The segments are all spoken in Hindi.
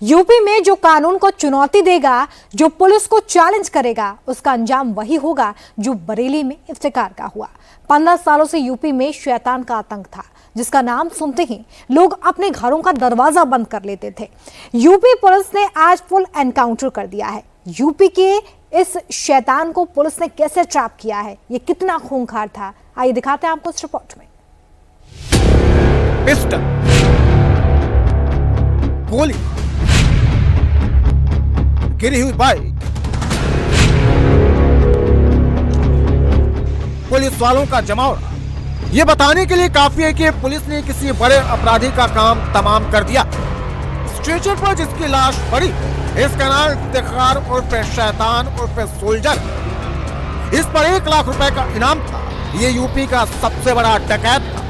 यूपी में जो कानून को चुनौती देगा, जो पुलिस को चैलेंज करेगा, उसका अंजाम वही होगा जो बरेली में इफ्तिकार का हुआ। 15 सालों से यूपी में शैतान का आतंक था, जिसका नाम सुनते ही लोग अपने घरों का दरवाजा बंद कर लेते थे। यूपी पुलिस ने आज फुल एनकाउंटर कर दिया है। यूपी के इस शैतान को पुलिस ने कैसे ट्रैप किया है, ये कितना खूंखार था, आइए दिखाते हैं आपको इस रिपोर्ट में। पिस्टल, गोली, गिरी हुई बाइक, पुलिस वालों का जमावड़ा ये बताने के लिए काफी है कि पुलिस ने किसी बड़े अपराधी का काम तमाम कर दिया। स्ट्रेचर पर जिसकी लाश पड़ी, इसका नाम इफ्तिखार उर्फ शैतान उर्फ सोल्जर। इस पर 1 लाख रुपए का इनाम था। ये यूपी का सबसे बड़ा डकैत था।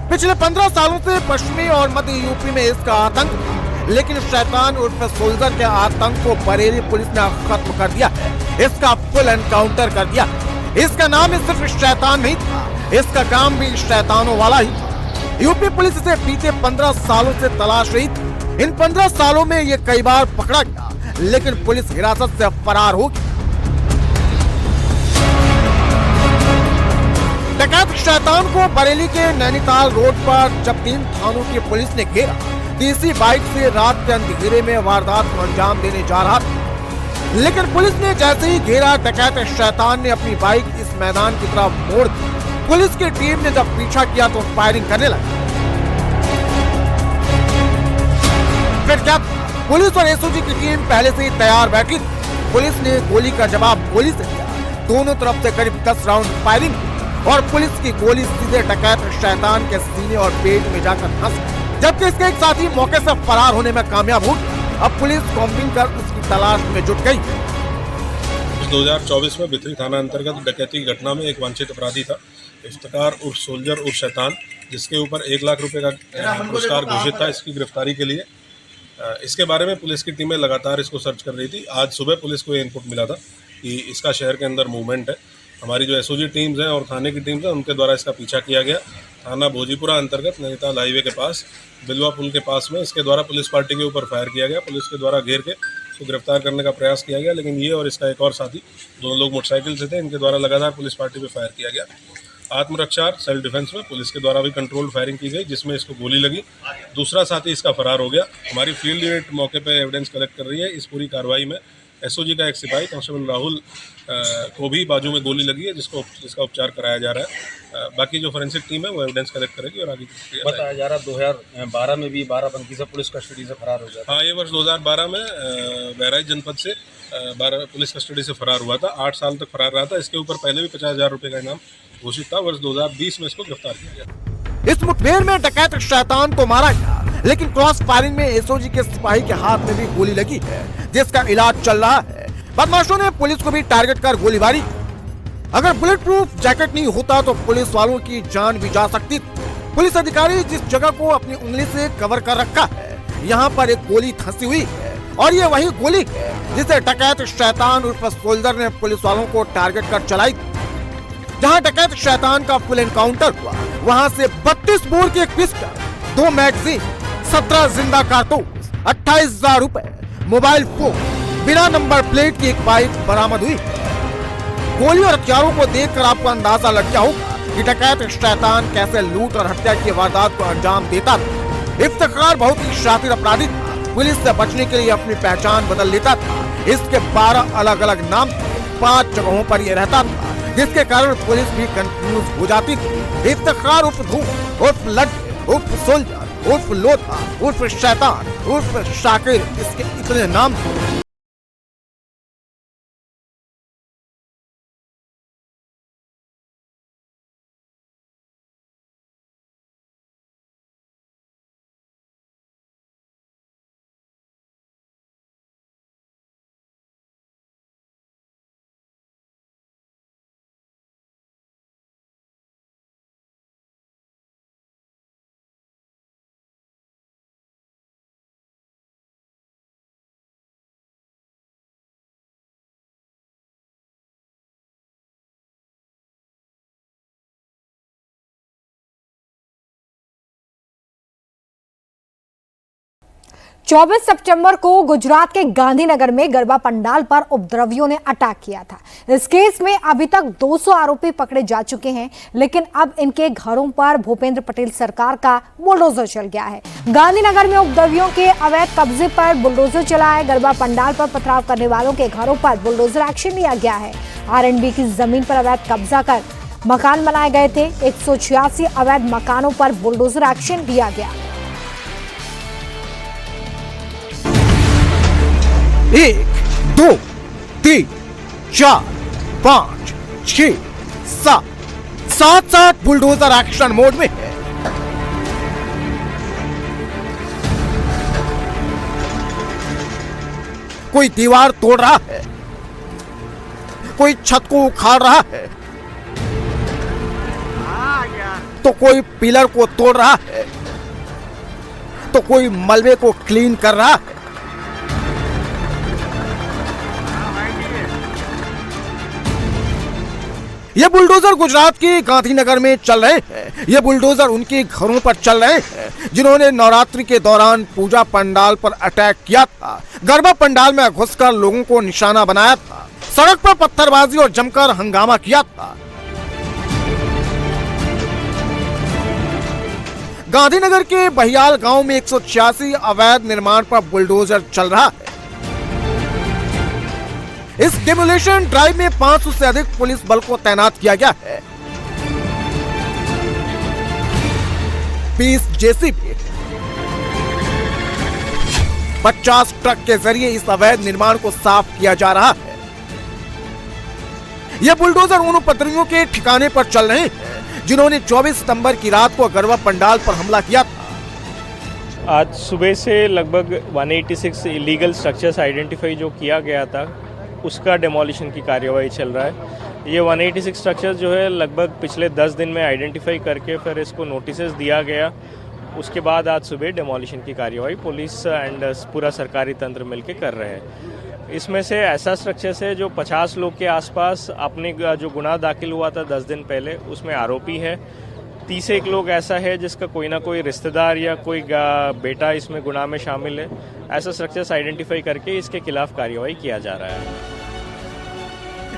पिछले 15 सालों से पश्चिमी और मध्य यूपी में इसका आतंक था, लेकिन शैतान उर्फ सोल्जर के आतंक को बरेली पुलिस ने खत्म कर दिया। इसका फुल एनकाउंटर कर दिया। इसका नाम सिर्फ शैतान नहीं था, इसका काम भी शैतानों वाला ही था। यूपी पुलिस इसे बीते 15 सालों से तलाश रही थी। इन 15 सालों में ये कई बार पकड़ा गया, लेकिन पुलिस हिरासत से फरार हो गई। डकैत शैतान को बरेली के नैनीताल रोड पर जब 3 थानों की पुलिस ने घेरा, तीसरी बाइक से रात के अंधेरे में वारदात को अंजाम देने जा रहा था। लेकिन पुलिस ने जैसे ही घेरा, डकैत शैतान ने अपनी बाइक इस मैदान की तरफ मोड़ दी। पुलिस की टीम ने जब पीछा किया तो फायरिंग करने लगा। फिर क्या, पुलिस और एसओजी की टीम पहले से ही तैयार बैठी थी। पुलिस ने गोली का जवाब गोली से दिया। दोनों तरफ से करीब 10 राउंड फायरिंग और पुलिस की गोली सीधे डकैत शैतान के सीने और पेट में जाकर फंस गई, जबकि इसके एक साथी मौके से फरार होने में कामयाब हो गया। अब पुलिस कॉम्बिंग कर उसकी तलाश में जुट गई। 2024 में बिथरी थाना अंतर्गत डकैती की घटना में एक वांछित अपराधी था, इफ्तिकार उर्फ सोल्जर उर्फ शैतान, जिसके ऊपर 1 लाख रुपए का पुरस्कार घोषित था इसकी गिरफ्तारी के लिए। इसके बारे में पुलिस की टीमें लगातार इसको सर्च कर रही थी। आज सुबह पुलिस को ये इनपुट मिला था कि इसका शहर के अंदर मूवमेंट है। हमारी जो एसओजी टीम्स हैं और थाने की टीम्स हैं, उनके द्वारा इसका पीछा किया गया। थाना भोजीपुरा अंतर्गत नैनीताल हाईवे के पास बिलवा पुल के पास में इसके द्वारा पुलिस पार्टी के ऊपर फायर किया गया। पुलिस के द्वारा घेर के इसको गिरफ्तार करने का प्रयास किया गया, लेकिन ये और इसका एक और साथी, दोनों लोग मोटरसाइकिल से थे, इनके द्वारा लगातार पुलिस पार्टी पे फायर किया गया। आत्मरक्षा सेल्फ डिफेंस में पुलिस के द्वारा भी कंट्रोल्ड फायरिंग की गई, जिसमें इसको गोली लगी। दूसरा साथी इसका फरार हो गया। हमारी फील्ड यूनिट मौके पर एविडेंस कलेक्ट कर रही है। इस पूरी कार्रवाई में एसओजी का एक सिपाही कांस्टेबल राहुल को भी बाजू में गोली लगी है, जिसका उपचार कराया जा रहा है। बाकी जो फोरेंसिक टीम है वो एविडेंस कलेक्ट करेगी और आगे बताया जा रहा है। 2012 में भी बाराबंकी से पुलिस कस्टडी से फरार हो गया। हाँ, ये वर्ष 2012 में बहराइच जनपद से 12 पुलिस कस्टडी से फरार हुआ था। 8 साल तक फरार रहा था। इसके ऊपर पहले भी 50,000 रुपये का इनाम घोषित था। वर्ष 2020 में इसको गिरफ्तार किया गया। इस मुठभेड़ में डकैत शैतान को मारा गया, लेकिन क्रॉस फायरिंग में एसओजी के सिपाही के हाथ में भी गोली लगी है, जिसका इलाज चल रहा है। बदमाशों ने पुलिस को भी टारगेट कर गोलीबारी। अगर बुलेट प्रूफ जैकेट नहीं होता तो पुलिस वालों की जान भी जा सकती थी। पुलिस अधिकारी जिस जगह को अपनी उंगली से कवर कर रखा है, यहाँ पर एक गोली धंसी हुई है, और ये वही गोली है जिसे डकैत शैतान उर्फ सोल्जर ने पुलिस वालों को टारगेट कर चलाई। जहाँ डकैत शैतान का फुल एनकाउंटर हुआ, वहाँ से 32 बोर की एक पिस्टल, 2 मैगजीन, 17 जिंदा कारतूस, 28,000 रुपए, मोबाइल फोन, बिना नंबर प्लेट की एक बाइक बरामद हुई। गोली और हथियारों को देखकर आपको अंदाजा लग गया होगा कि डकैत शैतान कैसे लूट और हत्या की वारदात को अंजाम देता था। इफ्तिखार बहुत ही शातिर अपराधी था। पुलिस से बचने के लिए अपनी पहचान बदल लेता था। इसके 12 अलग अलग नाम थे, 5 जगहों पर यह रहता था, जिसके कारण पुलिस भी कंफ्यूज हो जाती थी। इफ्तिखार उर्फ धूम उर्फ लड्डू उर्फ सोल्जर उर्फ लोथा उर्फ शैतान उर्फ शाकिर, इसके इतने नाम थे। 24 सितंबर को गुजरात के गांधीनगर में गरबा पंडाल पर उपद्रवियों ने अटैक किया था। इस केस में अभी तक 200 आरोपी पकड़े जा चुके हैं, लेकिन अब इनके घरों पर भूपेंद्र पटेल सरकार का बुलडोजर चल गया है। गांधीनगर में उपद्रवियों के अवैध कब्जे पर बुलडोजर चला है। गरबा पंडाल पर पथराव करने वालों के घरों पर बुलडोजर एक्शन लिया गया है। R&B की जमीन पर अवैध कब्जा कर मकान बनाए गए थे। 186 अवैध मकानों पर बुलडोजर एक्शन लिया गया। 1, 2, 3, 4, 5, 6, 7 बुलडोजर एक्शन मोड में है। कोई दीवार तोड़ रहा है, कोई छत को उखाड़ रहा है, तो कोई पिलर को तोड़ रहा है, तो कोई मलबे को क्लीन कर रहा है। ये बुलडोजर गुजरात के गांधीनगर में चल रहे हैं। ये बुलडोजर उनके घरों पर चल रहे हैं जिन्होंने नवरात्रि के दौरान पूजा पंडाल पर अटैक किया था। गरबा पंडाल में घुसकर लोगों को निशाना बनाया था, सड़क पर पत्थरबाजी और जमकर हंगामा किया था। गांधीनगर के बहियाल गांव में 186 अवैध निर्माण पर बुलडोजर चल रहा है। इस डिमोलिशन ड्राइव में 500 से अधिक पुलिस बल को तैनात किया गया है। 20 जेसीबी, 50 ट्रक के जरिए इस अवैध निर्माण को साफ किया जा रहा है। यह बुलडोजर उन उपद्रवियों के ठिकाने पर चल रहे हैं जिन्होंने 24 सितंबर की रात को गरबा पंडाल पर हमला किया था। आज सुबह से लगभग 186 इलीगल स्ट्रक्चर्स आइडेंटिफाई जो किया गया था, उसका डेमोलिशन की कार्यवाही चल रहा है। ये 186 स्ट्रक्चर्स जो है लगभग पिछले 10 दिन में आइडेंटिफाई करके फिर इसको नोटिसेस दिया गया। उसके बाद आज सुबह डेमोलिशन की कार्यवाही पुलिस एंड पूरा सरकारी तंत्र मिलकर कर रहे हैं। इसमें से ऐसा स्ट्रक्चर्स है जो 50 लोग के आसपास अपने जो गुनाह दाखिल हुआ था 10 दिन पहले, उसमें आरोपी है। 31 लोग ऐसा है जिसका कोई ना कोई रिश्तेदार या कोई बेटा इसमें गुनाह में शामिल है। ऐसा स्ट्रक्चर्स आइडेंटिफाई करके इसके खिलाफ कार्यवाही किया जा रहा है।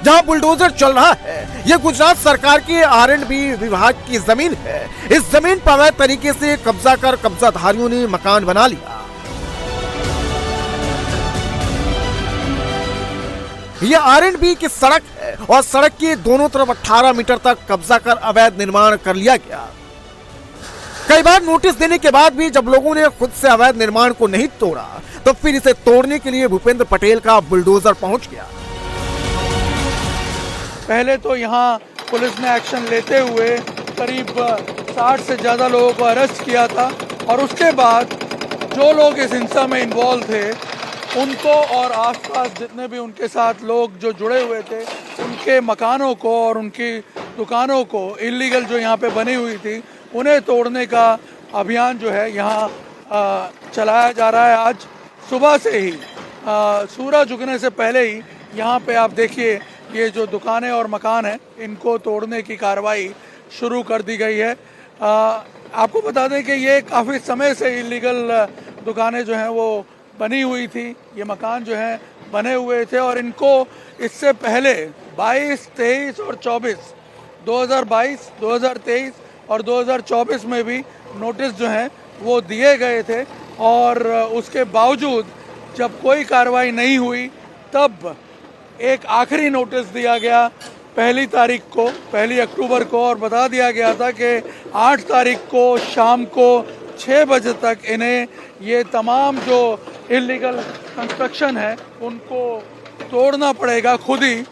जहां बुलडोजर चल रहा है, यह गुजरात सरकार के R&B विभाग की जमीन है। इस जमीन पर अवैध तरीके से कब्जा कर कब्जाधारियों ने मकान बना लिया। यह R&B की सड़क है और सड़क के दोनों तरफ 18 मीटर तक कब्जा कर अवैध निर्माण कर लिया गया। कई बार नोटिस देने के बाद भी जब लोगों ने खुद से अवैध निर्माण को नहीं तोड़ा, तो फिर इसे तोड़ने के लिए भूपेंद्र पटेल का बुलडोजर पहुंच गया। पहले तो यहाँ पुलिस ने एक्शन लेते हुए करीब 60 से ज़्यादा लोगों को अरेस्ट किया था, और उसके बाद जो लोग इस हिंसा में इन्वॉल्व थे उनको और आसपास जितने भी उनके साथ लोग जो जुड़े हुए थे, उनके मकानों को और उनकी दुकानों को इलीगल जो यहाँ पे बनी हुई थी, उन्हें तोड़ने का अभियान जो है यहाँ चलाया जा रहा है। आज सुबह से ही सूरज उगने से पहले ही यहाँ पे आप देखिए ये जो दुकानें और मकान हैं, इनको तोड़ने की कार्रवाई शुरू कर दी गई है। आपको बता दें कि ये काफ़ी समय से इलीगल दुकानें जो हैं वो बनी हुई थी, ये मकान जो हैं बने हुए थे, और इनको इससे पहले 22, 23 और 24, 2022, 2023 और 2024 में भी नोटिस जो हैं वो दिए गए थे, और उसके बावजूद जब कोई कार्रवाई नहीं हुई, तब एक आखिरी नोटिस दिया गया 1 अक्टूबर को, और बता दिया गया था कि 8 तारीख को शाम को 6 बजे तक इन्हें ये तमाम जो इलीगल कंस्ट्रक्शन है उनको तोड़ना पड़ेगा खुद ही,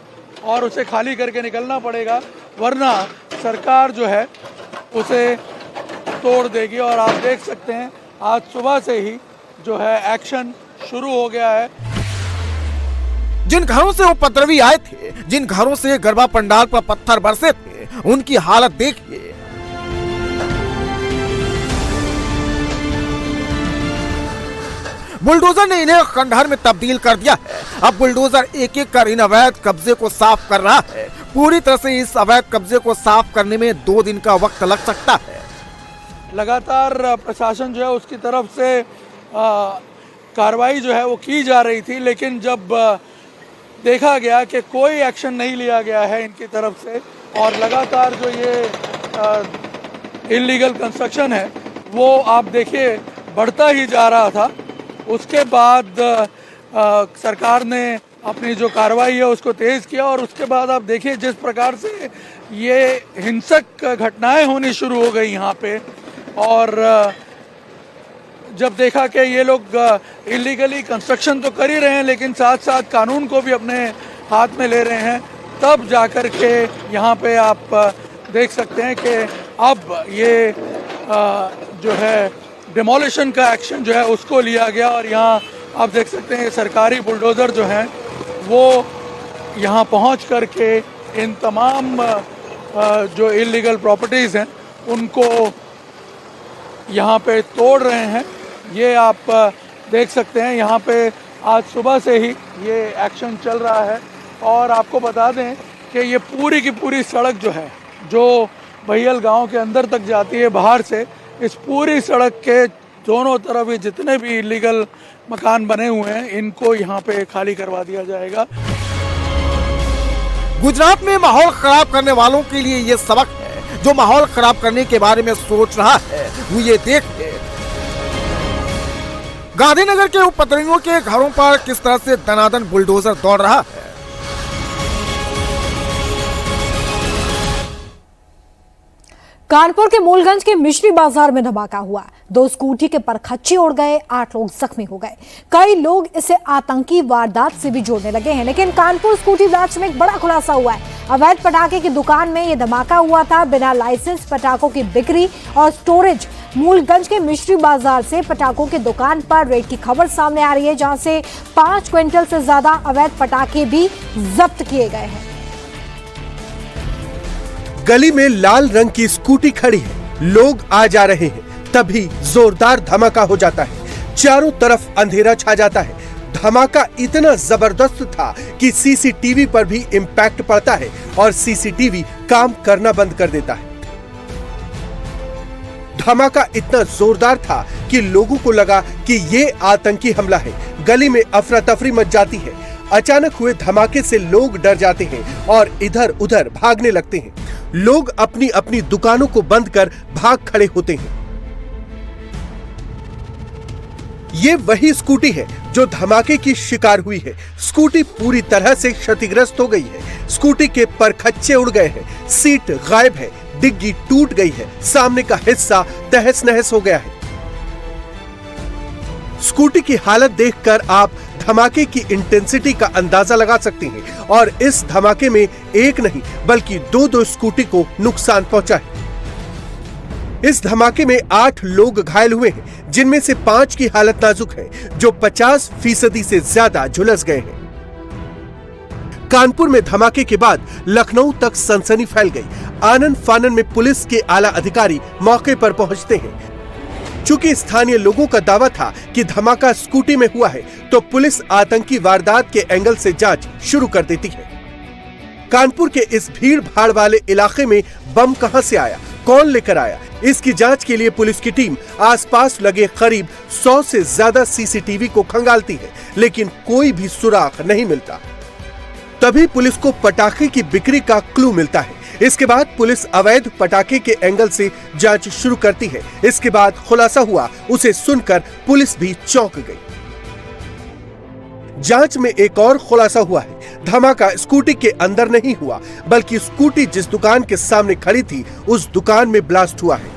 और उसे खाली करके निकलना पड़ेगा, वरना सरकार जो है उसे तोड़ देगी। और आप देख सकते हैं आज सुबह से ही जो है एक्शन शुरू हो गया है। जिन घरों से उपद्रवी आए थे, जिन घरों से गरबा पंडाल पर पत्थर बरसे थे, उनकी हालत देखिए। बुलडोजर ने इन्हें खंडहर में तब्दील कर दिया है। अब बुलडोजर एक एक कर इन अवैध कब्जे को साफ कर रहा है। पूरी तरह से इस अवैध कब्जे को साफ करने में 2 दिन का वक्त लग सकता है। लगातार प्रशासन जो है उसकी तरफ से कार्रवाई जो है वो की जा रही थी, लेकिन जब देखा गया कि कोई एक्शन नहीं लिया गया है इनकी तरफ से और लगातार जो ये इलीगल कंस्ट्रक्शन है वो आप देखिए बढ़ता ही जा रहा था, उसके बाद सरकार ने अपनी जो कार्रवाई है उसको तेज़ किया और उसके बाद आप देखिए जिस प्रकार से ये हिंसक घटनाएं होनी शुरू हो गई यहाँ पे। और जब देखा कि ये लोग इलीगली कंस्ट्रक्शन तो कर ही रहे हैं लेकिन साथ साथ कानून को भी अपने हाथ में ले रहे हैं, तब जाकर के यहाँ पे आप देख सकते हैं कि अब ये जो है डिमोलिशन का एक्शन जो है उसको लिया गया। और यहाँ आप देख सकते हैं सरकारी बुलडोज़र जो हैं वो यहाँ पहुँच करके इन तमाम जो इलीगल प्रॉपर्टीज़ हैं उनको यहाँ पे तोड़ रहे हैं। ये आप देख सकते हैं यहाँ पे आज सुबह से ही ये एक्शन चल रहा है। और आपको बता दें कि ये पूरी की पूरी सड़क जो है जो बहियल गांव के अंदर तक जाती है बाहर से, इस पूरी सड़क के दोनों तरफ ये जितने भी इलीगल मकान बने हुए हैं इनको यहाँ पे खाली करवा दिया जाएगा। गुजरात में माहौल खराब करने वालों के लिए ये सबक है, जो माहौल खराब करने के बारे में सोच रहा है वो ये देख ले गांधीनगर के उपद्रवियों के घरों पर किस तरह से दनादन बुलडोजर दौड़ रहा है। कानपुर के मूलगंज के मिश्री बाजार में धमाका हुआ, 2 स्कूटी के परखच्चे उड़ गए, 8 लोग जख्मी हो गए। कई लोग इसे आतंकी वारदात से भी जोड़ने लगे हैं, लेकिन कानपुर स्कूटी ब्रांच में एक बड़ा खुलासा हुआ है। अवैध पटाखे की दुकान में यह धमाका हुआ था। बिना लाइसेंस पटाखों की बिक्री और स्टोरेज। मूलगंज के मिश्री बाजार से पटाखों की दुकान पर रेड की खबर सामने आ रही है, जहां से 5 क्विंटल से ज्यादा अवैध पटाखे भी जब्त किए गए हैं। गली में लाल रंग की स्कूटी खड़ी है, लोग आ जा रहे हैं, तभी जोरदार धमाका हो जाता है। चारों तरफ अंधेरा छा जाता है। धमाका इतना जबरदस्त था कि सीसीटीवी पर भी इम्पैक्ट पड़ता है और सीसीटीवी काम करना बंद कर देता है। धमाका इतना जोरदार था कि लोगों को लगा कि ये आतंकी हमला है। गली में अफरा तफरी मच जाती है। अचानक हुए धमाके से लोग डर जाते हैं और इधर उधर भागने लगते हैं। लोग अपनी अपनी दुकानों को बंद कर भाग खड़े होते हैं। ये वही स्कूटी है जो धमाके की शिकार हुई है। स्कूटी पूरी तरह से क्षतिग्रस्त हो गई है। स्कूटी के परखच्चे उड़ गए हैं, सीट गायब है, डिग्गी टूट गई है, सामने का हिस्सा तहस नहस हो गया है। स्कूटी की हालत देखकर आप धमाके की इंटेंसिटी का अंदाजा लगा सकते हैं और इस धमाके में एक नहीं बल्कि 2 स्कूटी को नुकसान पहुंचा है। इस धमाके में 8 लोग घायल हुए हैं, जिनमें से 5 की हालत नाजुक है, जो 50% से ज्यादा झुलस गए हैं। कानपुर में धमाके के बाद लखनऊ तक सनसनी फैल गई। आनन फानन में पुलिस के आला अधिकारी मौके पर पहुंचते हैं। चूंकि स्थानीय लोगों का दावा था कि धमाका स्कूटी में हुआ है, तो पुलिस आतंकी वारदात के एंगल से जांच शुरू कर देती है। कानपुर के इस भीड़ भाड़ वाले इलाके में बम कहां से आया, कौन लेकर आया, इसकी जांच के लिए पुलिस की टीम आसपास लगे करीब 100 से ज्यादा सीसीटीवी को खंगालती है, लेकिन कोई भी सुराग नहीं मिलता। तभी पुलिस को पटाखे की बिक्री का क्लू मिलता है। इसके बाद पुलिस अवैध पटाखे के एंगल से जांच शुरू करती है। इसके बाद खुलासा हुआ, उसे सुनकर पुलिस भी चौंक गई। जांच में एक और खुलासा हुआ है। धमाका स्कूटी के अंदर नहीं हुआ, बल्कि स्कूटी जिस दुकान के सामने खड़ी थी उस दुकान में ब्लास्ट हुआ है।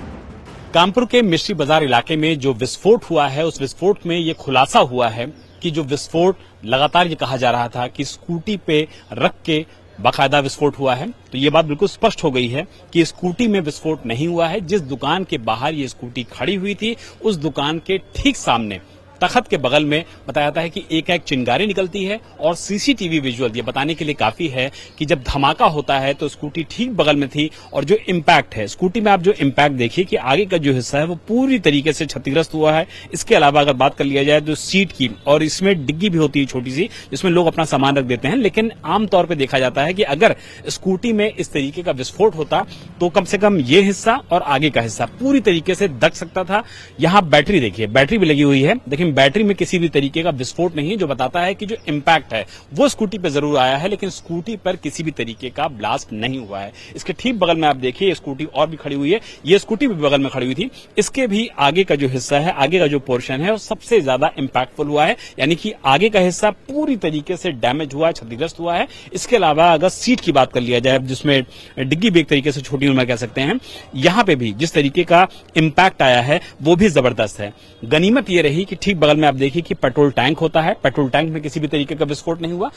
कानपुर के मिश्री बाजार इलाके में जो विस्फोट हुआ है, उस विस्फोट में ये खुलासा हुआ है कि जो विस्फोट लगातार ये कहा जा रहा था कि स्कूटी पे रख के बाकायदा विस्फोट हुआ है, तो ये बात बिल्कुल स्पष्ट हो गई है कि स्कूटी में विस्फोट नहीं हुआ है। जिस दुकान के बाहर ये स्कूटी खड़ी हुई थी, उस दुकान के ठीक सामने तखत के बगल में बताया जाता है कि एक चिंगारी निकलती है और सीसीटीवी विजुअल ये बताने के लिए काफी है कि जब धमाका होता है तो स्कूटी ठीक बगल में थी और जो इम्पैक्ट है स्कूटी में, आप जो इम्पैक्ट देखिए कि आगे का जो हिस्सा है वो पूरी तरीके से क्षतिग्रस्त हुआ है। इसके अलावा अगर बात कर लिया जाए तो सीट की, और इसमें डिग्गी भी होती है छोटी सी जिसमें लोग अपना सामान रख देते हैं, लेकिन आमतौर पर देखा जाता है कि अगर स्कूटी में इस तरीके का विस्फोट होता तो कम से कम ये हिस्सा और आगे का हिस्सा पूरी तरीके से दग सकता था। यहाँ बैटरी देखिए, बैटरी भी लगी हुई है। देखिए लेकिन बैटरी में किसी भी तरीके का विस्फोट नहीं है, जो बताता है कि जो इम्पैक्ट है वो स्कूटी पर जरूर आया है, लेकिन स्कूटी पर किसी भी तरीके का ब्लास्ट नहीं हुआ है। इसके ठीक बगल में आप देखिए स्कूटी और भी खड़ी हुई है, ये स्कूटी भी बगल में खड़ी हुई थी, इसके भी आगे का जो हिस्सा है, आगे का जो पोर्शन है वो सबसे ज्यादा इंपैक्टफुल हुआ है, यानी कि आगे का हिस्सा पूरी तरीके से डैमेज हुआ है, क्षतिग्रस्त हुआ है। इसके अलावा अगर सीट की बात कर लिया जाए, जिसमें डिग्गी भी एक तरीके से छोटी उम्र कह सकते हैं, यहां पे भी जिस तरीके का इंपैक्ट आया है वो भी जबरदस्त है। गनीमत ये रही कि ठीक बगल में आप देखिए कि पेट्रोल टैंक होता है, पेट्रोल टैंक में किसी भी तरीके का विस्फोट नहीं हुआ।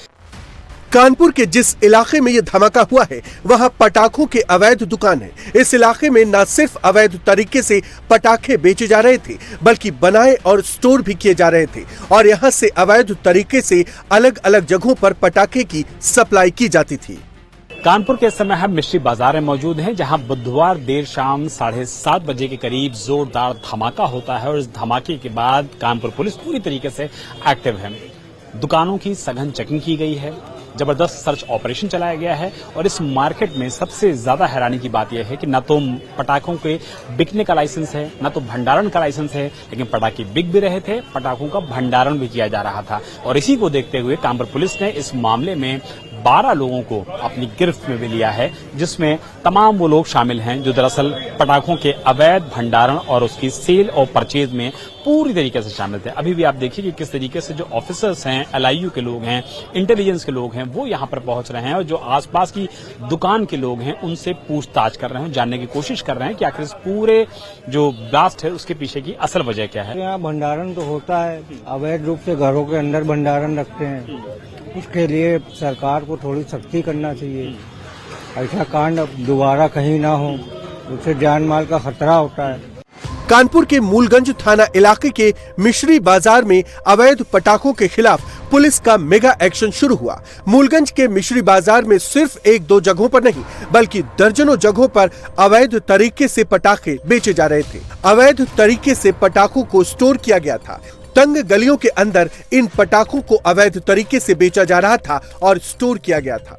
कानपुर के जिस इलाके में यह धमाका हुआ है वहां पटाखों के अवैध दुकान है। इस इलाके में न सिर्फ अवैध तरीके से पटाखे बेचे जा रहे थे, बल्कि बनाए और स्टोर भी किए जा रहे थे, और यहां से अवैध तरीके से अलग अलग जगहों पर पटाखे की सप्लाई की जाती थी। कानपुर के समय हम मिश्री बाजार में मौजूद हैं, जहां बुधवार देर शाम 7:30 बजे के करीब जोरदार धमाका होता है, और इस धमाके के बाद कानपुर पुलिस पूरी तरीके से एक्टिव है। दुकानों की सघन चेकिंग की गई है, जबरदस्त सर्च ऑपरेशन चलाया गया है, और इस मार्केट में सबसे ज्यादा हैरानी की बात यह है कि न तो पटाखों के बिकने का लाइसेंस है, न तो भंडारण का लाइसेंस है, लेकिन पटाखे बिक भी रहे थे, पटाखों का भंडारण भी किया जा रहा था। और इसी को देखते हुए कानपुर पुलिस ने इस मामले में 12 लोगों को अपनी गिरफ्त में भी लिया है, जिसमें तमाम वो लोग शामिल हैं जो दरअसल पटाखों के अवैध भंडारण और उसकी सेल और परचेज में पूरी तरीके से शामिल थे। अभी भी आप देखिए कि किस तरीके से जो ऑफिसर्स हैं, LIU के लोग हैं, इंटेलिजेंस के लोग हैं, वो यहाँ पर पहुंच रहे हैं, और जो आसपास की दुकान के लोग हैं उनसे पूछताछ कर रहे हैं, जानने की कोशिश कर रहे हैं कि आखिर इस पूरे जो ब्लास्ट है उसके पीछे की असल वजह क्या है। यहाँ भंडारण तो होता है, अवैध रूप से घरों के अंदर भंडारण रखते हैं, उसके लिए सरकार को थोड़ी सख्ती करना चाहिए। ऐसा कांड अब दोबारा कहीं ना हो, उससे जान माल का खतरा होता है। कानपुर के मूलगंज थाना इलाके के मिश्री बाजार में अवैध पटाखों के खिलाफ पुलिस का मेगा एक्शन शुरू हुआ। मूलगंज के मिश्री बाजार में सिर्फ 1-2 जगहों पर नहीं, बल्कि दर्जनों जगहों पर अवैध तरीके से पटाखे बेचे जा रहे थे। अवैध तरीके से पटाखों को स्टोर किया गया था। तंग गलियों के अंदर इन पटाखों को अवैध तरीके से बेचा जा रहा था और स्टोर किया गया था।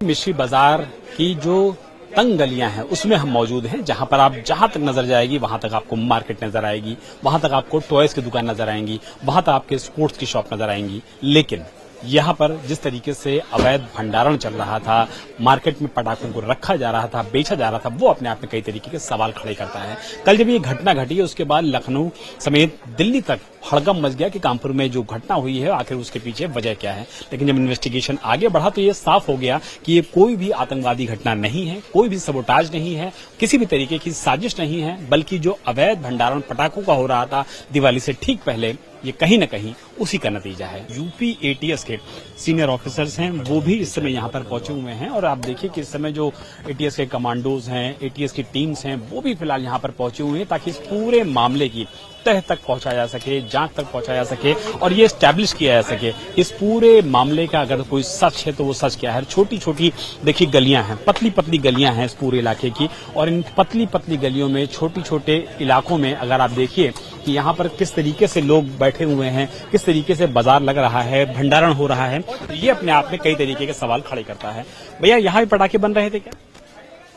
मिश्री बाजार की जो तंग गलियां हैं उसमें हम मौजूद हैं, जहां पर आप जहां तक नजर जाएगी वहां तक आपको मार्केट नजर आएगी, वहां तक आपको टॉयज की दुकान नजर आएंगी, वहां तक आपके स्पोर्ट्स की शॉप नजर आएंगी। लेकिन यहाँ पर जिस तरीके से अवैध भंडारण चल रहा था, मार्केट में पटाखों को रखा जा रहा था, बेचा जा रहा था, वो अपने आप में कई तरीके के सवाल खड़े करता है। कल जब ये घटना घटी, उसके बाद लखनऊ समेत दिल्ली तक हड़कंप मच गया कि कानपुर में जो घटना हुई है आखिर उसके पीछे वजह क्या है। लेकिन जब इन्वेस्टिगेशन आगे बढ़ा तो ये साफ हो गया कि ये कोई भी आतंकवादी घटना नहीं है, कोई भी सबोटाज नहीं है, किसी भी तरीके की साजिश नहीं है, बल्कि जो अवैध भंडारण पटाखों का हो रहा था दिवाली से ठीक पहले, ये कहीं न कहीं उसी का नतीजा है। यूपी ATS के सीनियर ऑफिसर्स हैं, वो भी इस समय यहाँ पर पहुंचे हुए हैं, और आप देखिए कि इस समय जो ATS के कमांडोज हैं, ATS की टीम्स हैं, वो भी फिलहाल यहाँ पर पहुंचे हुए हैं, ताकि इस पूरे मामले की तह तक पहुंचाया जा सके, जांच तक पहुंचाया जा सके, और ये एस्टैब्लिश किया जा सके इस पूरे मामले का अगर कोई सच है तो वो सच क्या है। छोटी छोटी देखिए गलियां हैं, पतली पतली गलियां हैं इस पूरे इलाके की, और इन पतली पतली गलियों में छोटी छोटे इलाकों में अगर आप देखिए कि यहाँ पर किस तरीके से लोग बैठे हुए हैं, किस तरीके से बाजार लग रहा है, भंडारण हो रहा है, तो ये अपने आप में कई तरीके के सवाल खड़े करता है। भैया यहाँ भी पटाखे बन रहे थे क्या?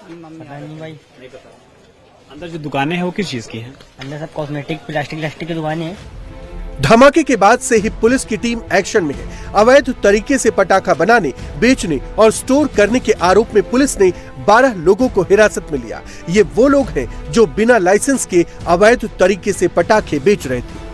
पता नहीं भाई। अंदर जो दुकानें हैं वो किस चीज की हैं? अंदर सब कॉस्मेटिक प्लास्टिक की दुकानें हैं। धमाके के बाद से ही पुलिस की टीम एक्शन में है। अवैध तरीके से पटाखा बनाने, बेचने और स्टोर करने के आरोप में पुलिस ने 12 लोगों को हिरासत में लिया। ये वो लोग हैं जो बिना लाइसेंस के अवैध तरीके से पटाखे बेच रहे थे।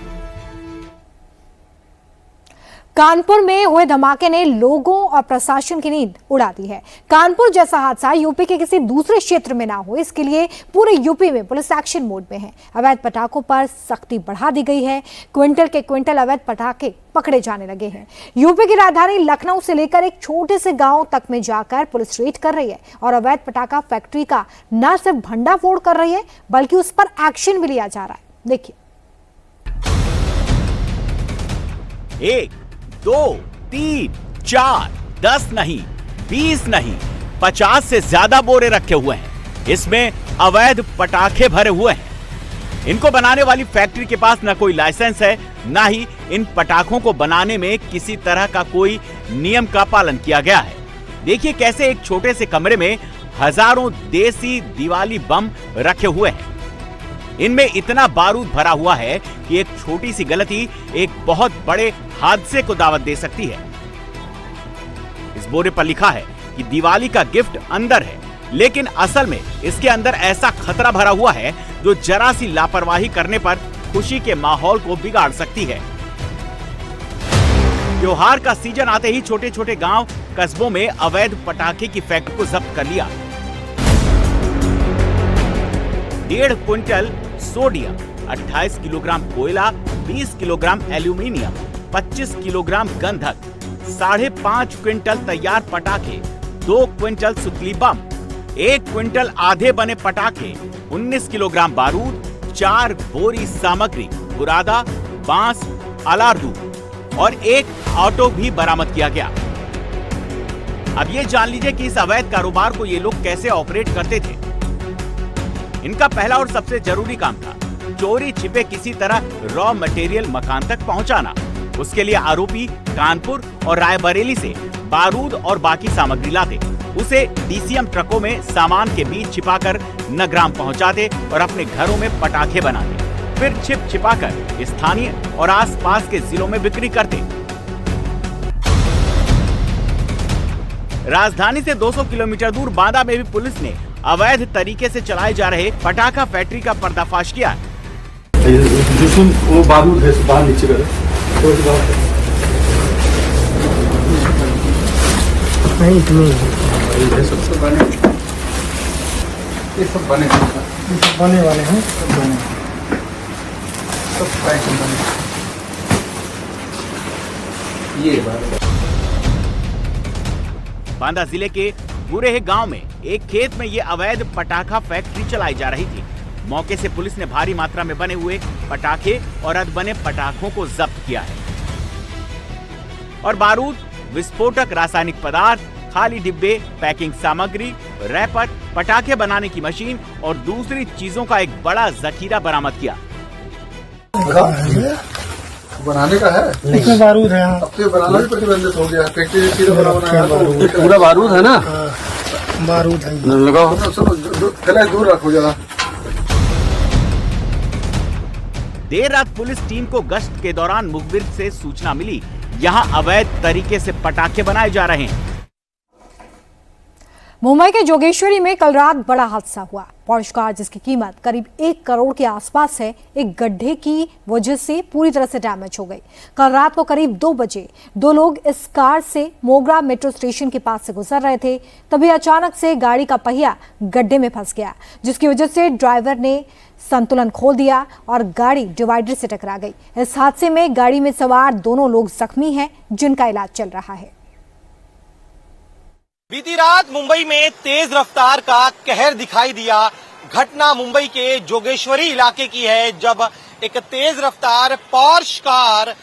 कानपुर में हुए धमाके ने लोगों और प्रशासन की नींद उड़ा दी है। कानपुर जैसा हादसा यूपी के किसी दूसरे क्षेत्र में ना हो, इसके लिए पूरे यूपी में पुलिस एक्शन मोड में है। अवैध पटाखों पर सख्ती बढ़ा दी गई है। क्विंटल के क्विंटल अवैध पटाखे पकड़े जाने लगे हैं। यूपी की राजधानी लखनऊ से लेकर एक छोटे से गांव तक में जाकर पुलिस रेड कर रही है और अवैध पटाखा फैक्ट्री का न सिर्फ भंडाफोड़ कर रही है, बल्कि उस पर एक्शन भी लिया जा रहा है। देखिए, 1, 2, 3, 4, 10 नहीं, 20 नहीं, 50 से ज्यादा बोरे रखे हुए हैं। इसमें अवैध पटाखे भरे हुए हैं। इनको बनाने वाली फैक्ट्री के पास न कोई लाइसेंस है, न ही इन पटाखों को बनाने में किसी तरह का कोई नियम का पालन किया गया है। देखिए कैसे एक छोटे से कमरे में हजारों देसी दिवाली बम रखे हुए हैं। इनमें इतना बारूद भरा हुआ है कि एक छोटी सी गलती एक बहुत बड़े हादसे को दावत दे सकती है। इस बोरे पर लिखा है कि दिवाली का गिफ्ट अंदर है, लेकिन असल में इसके अंदर ऐसा खतरा भरा हुआ है जो जरा सी लापरवाही करने पर खुशी के माहौल को बिगाड़ सकती है। त्योहार का सीजन आते ही छोटे छोटे गांव कस्बों में अवैध पटाखे की फैक्ट्री को जब्त कर लिया। 1.5 क्विंटल सोडियम, 28 किलोग्राम कोयला, 20 किलोग्राम एल्यूमिनियम, 25 किलोग्राम गंधक, 5.5 क्विंटल तैयार पटाखे, 2 क्विंटल सुतली बम, 1 क्विंटल आधे बने पटाखे, 19 किलोग्राम बारूद, 4 बोरी सामग्री, बुरादा, बांस, अलारदू और एक ऑटो भी बरामद किया गया। अब ये जान लीजिए कि इस अवैध कारोबार को ये लोग कैसे ऑपरेट करते थे। इनका पहला और सबसे जरूरी काम था चोरी छिपे किसी तरह रॉ मटेरियल मकान तक पहुंचाना। उसके लिए आरोपी कानपुर और रायबरेली से बारूद और बाकी सामग्री लाते, उसे डीसीएम ट्रकों में सामान के बीच छिपाकर नगराम पहुंचाते और अपने घरों में पटाखे बनाते, फिर छिप छिपाकर स्थानीय और आसपास के जिलों में बिक्री करते। राजधानी से 200 किलोमीटर दूर बांदा में भी पुलिस ने अवैध तरीके से चलाए जा रहे पटाखा फैक्ट्री का पर्दाफाश किया। जिसमें वो बारूद है बाहर नीचे करे नहीं इतनी ये सबसे बने, ये सब बने वाले हैं, सब पैकिंग बने। ये बांदा जिले के बुरेह गांव में एक खेत में ये अवैध पटाखा फैक्ट्री चलाई जा रही थी। मौके से पुलिस ने भारी मात्रा में बने हुए पटाखे और अधबने पटाखों को जब्त किया है और बारूद, विस्फोटक रासायनिक पदार्थ, खाली डिब्बे, पैकिंग सामग्री, रैपर, पटाखे बनाने की मशीन और दूसरी चीजों का एक बड़ा जखीरा बरामद किया। बनाने का है, इसमें बारूद है। अब तो बनाना भी प्रतिबंधित हो गया। फैक्ट्री सीधा बनाना है तो पूरा बारूद है ना, बारूद है। लगाओ दूर रखो जरा। देर रात पुलिस टीम को गश्त के दौरान मुखबिर से सूचना मिली, यहां अवैध तरीके से पटाखे बनाए जा रहे हैं। मुंबई के जोगेश्वरी में कल रात बड़ा हादसा हुआ। पोर्श कार जिसकी कीमत करीब 1 करोड़ के आसपास है, एक गड्ढे की वजह से पूरी तरह से डैमेज हो गई। कल रात को करीब 2 बजे 2 लोग इस कार से मोगरा मेट्रो स्टेशन के पास से गुजर रहे थे, तभी अचानक से गाड़ी का पहिया गड्ढे में फंस गया, जिसकी वजह से ड्राइवर ने संतुलन खो दिया और गाड़ी डिवाइडर से टकरा गई। इस हादसे में गाड़ी में सवार दोनों लोग जख्मी हैं, जिनका इलाज चल रहा है। बीती रात मुंबई में तेज रफ्तार का कहर दिखाई दिया। घटना मुंबई के जोगेश्वरी इलाके की है, जब एक तेज रफ्तार पोर्श कार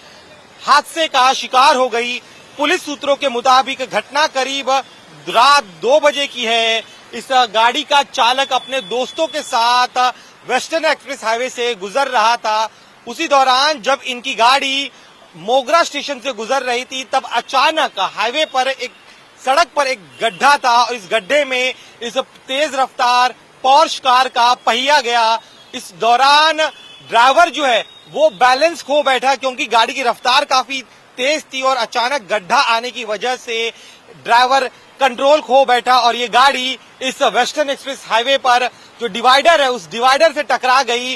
हादसे का शिकार हो गई। पुलिस सूत्रों के मुताबिक घटना करीब रात 2 बजे की है। इस गाड़ी का चालक अपने दोस्तों के साथ वेस्टर्न एक्सप्रेस हाईवे से गुजर रहा था। उसी दौरान जब इनकी गाड़ी मोगरा स्टेशन से गुजर रही थी, तब अचानक हाईवे पर सड़क पर एक गड्ढा था और इस गड्ढे में इस तेज रफ्तार पोर्श कार का पहिया गया। इस दौरान ड्राइवर जो है वो बैलेंस खो बैठा, क्योंकि गाड़ी की रफ्तार काफी तेज थी और अचानक गड्ढा आने की वजह से ड्राइवर कंट्रोल खो बैठा और ये गाड़ी इस वेस्टर्न एक्सप्रेस हाईवे पर जो डिवाइडर है उस डिवाइडर से टकरा गई।